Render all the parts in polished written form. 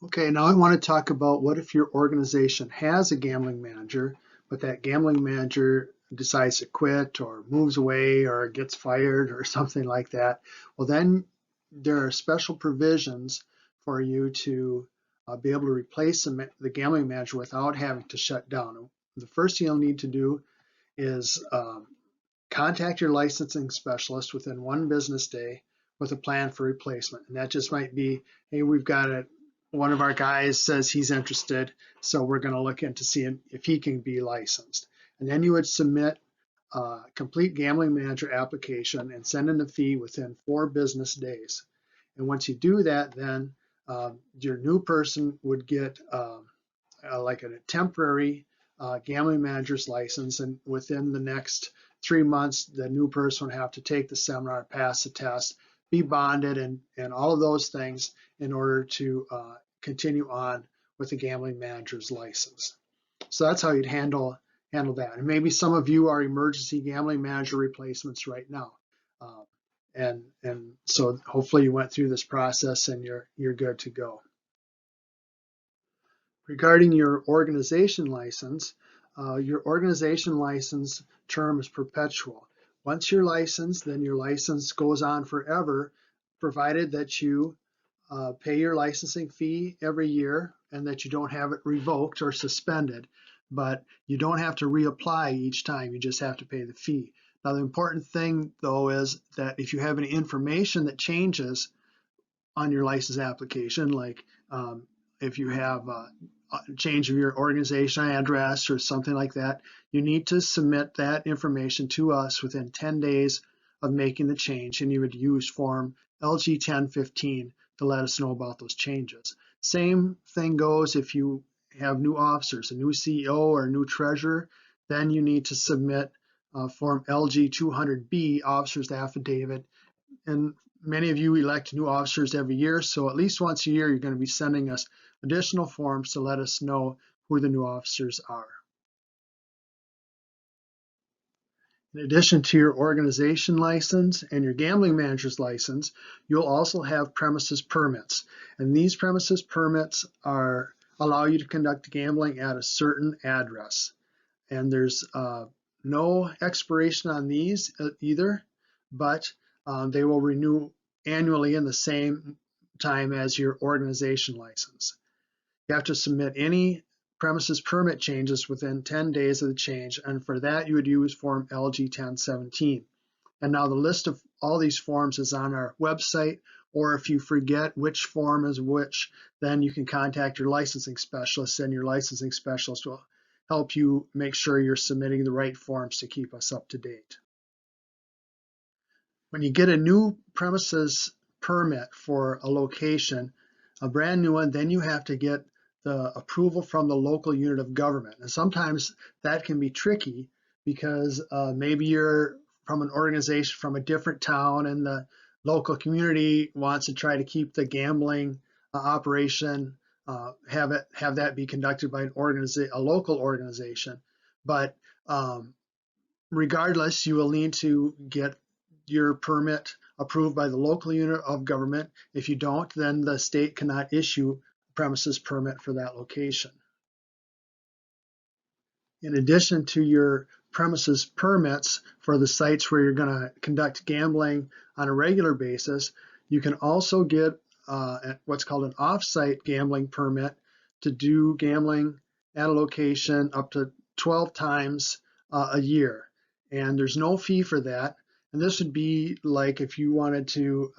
Okay, now I want to talk about what if your organization has a gambling manager, but that gambling manager decides to quit or moves away or gets fired or something like that. Well, then there are special provisions for you to be able to replace the gambling manager without having to shut down. The first thing you'll need to do is contact your licensing specialist within 1 business day with a plan for replacement. And that just might be, hey, we've got it. One of our guys says he's interested, so we're going to look into seeing if he can be licensed. And then you would submit a complete gambling manager application and send in the fee within 4 business days. And once you do that, then your new person would get like a temporary gambling manager's license, and within the next 3 months, the new person would have to take the seminar, pass the test, be bonded, and all of those things in order to continue on with the gambling manager's license. So that's how you'd handle that. And maybe some of you are emergency gambling manager replacements right now. Uh, and so hopefully you went through this process and you're good to go. Regarding your organization license term is perpetual. Once you're licensed, then your license goes on forever, provided that you pay your licensing fee every year and that you don't have it revoked or suspended. But you don't have to reapply each time, you just have to pay the fee. Now, the important thing, though, is that if you have any information that changes on your license application, like if you have a change of your organization address or something like that, you need to submit that information to us within 10 days of making the change, and you would use form LG 1015 to let us know about those changes. Same thing goes if you have new officers, a new CEO or a new treasurer, then you need to submit form LG 200B, officer's affidavit. And many of you elect new officers every year, so at least once a year you're going to be sending us additional forms to let us know who the new officers are. In addition to your organization license and your gambling manager's license, you'll also have premises permits. And these premises permits allow you to conduct gambling at a certain address. And there's no expiration on these either, but they will renew annually in the same time as your organization license. You have to submit any premises permit changes within 10 days of the change, and for that you would use form LG 1017. And now the list of all these forms is on our website, or if you forget which form is which, then you can contact your licensing specialist, and your licensing specialist will help you make sure you're submitting the right forms to keep us up to date. When you get a new premises permit for a location, a brand new one, then you have to get the approval from the local unit of government. And sometimes that can be tricky because maybe you're from an organization from a different town and the local community wants to try to keep the gambling operation, have that be conducted by a local organization. But regardless, you will need to get your permit approved by the local unit of government. If you don't, then the state cannot issue a premises permit for that location. In addition to your premises permits for the sites where you're going to conduct gambling on a regular basis, you can also get what's called an off-site gambling permit to do gambling at a location up to 12 times a year. And there's no fee for that. And this would be like if you wanted to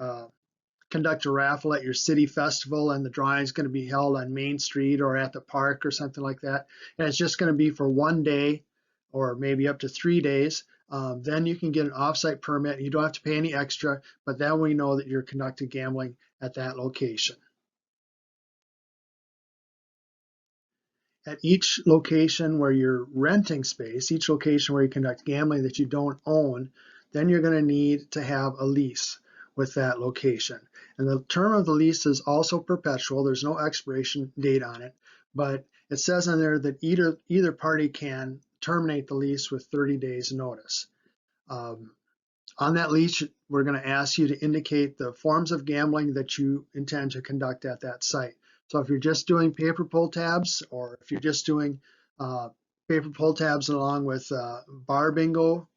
conduct a raffle at your city festival and the drawing is going to be held on Main Street or at the park or something like that, and it's just going to be for 1 day or maybe up to 3 days, then you can get an off-site permit. You don't have to pay any extra, but then we know that you're conducting gambling at that location. At each location where you're renting space, each location where you conduct gambling that you don't own, then you're going to need to have a lease with that location. And the term of the lease is also perpetual. There's no expiration date on it, but it says in there that either party can terminate the lease with 30 days notice. On that lease, we're going to ask you to indicate the forms of gambling that you intend to conduct at that site. So if you're just doing paper pull tabs, or if you're just doing paper pull tabs along with bar bingo,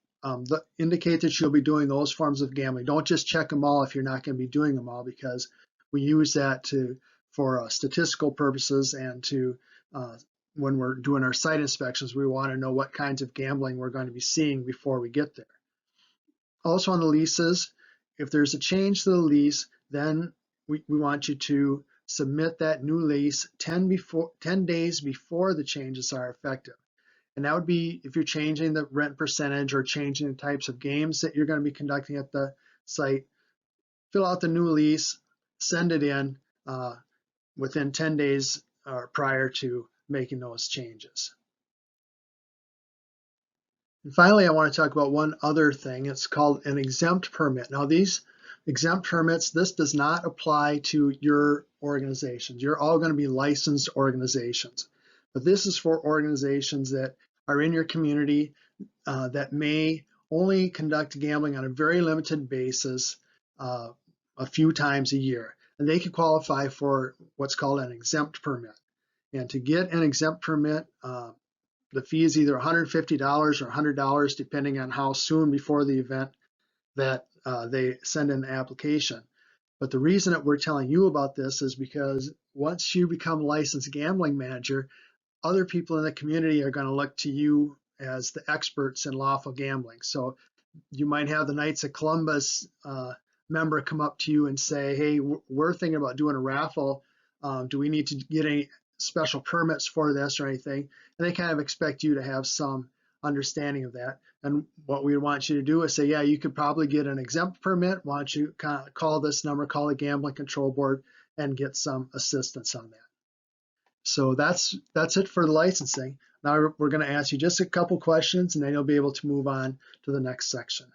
indicate that you'll be doing those forms of gambling. Don't just check them all if you're not going to be doing them all, because we use that for statistical purposes, and when we're doing our site inspections, we want to know what kinds of gambling we're going to be seeing before we get there. Also on the leases, if there's a change to the lease, then we want you to submit that new lease 10 days before the changes are effective. And that would be if you're changing the rent percentage or changing the types of games that you're going to be conducting at the site. Fill out the new lease, send it in within 10 days prior to making those changes. And finally, I want to talk about one other thing. It's called an exempt permit. Now, these exempt permits, this does not apply to your organizations. You're all going to be licensed organizations. But this is for organizations that are in your community that may only conduct gambling on a very limited basis a few times a year. And they can qualify for what's called an exempt permit. And to get an exempt permit, the fee is either $150 or $100, depending on how soon before the event that they send in the application. But the reason that we're telling you about this is because once you become a licensed gambling manager, other people in the community are going to look to you as the experts in lawful gambling. So you might have the Knights of Columbus member come up to you and say, hey, we're thinking about doing a raffle. Do we need to get any special permits for this or anything? And they kind of expect you to have some understanding of that. And what we want you to do is say, yeah, you could probably get an exempt permit. Why don't you call this number, call the Gambling Control Board, and get some assistance on that. So that's it for the licensing. Now we're going to ask you just a couple questions, and then you'll be able to move on to the next section.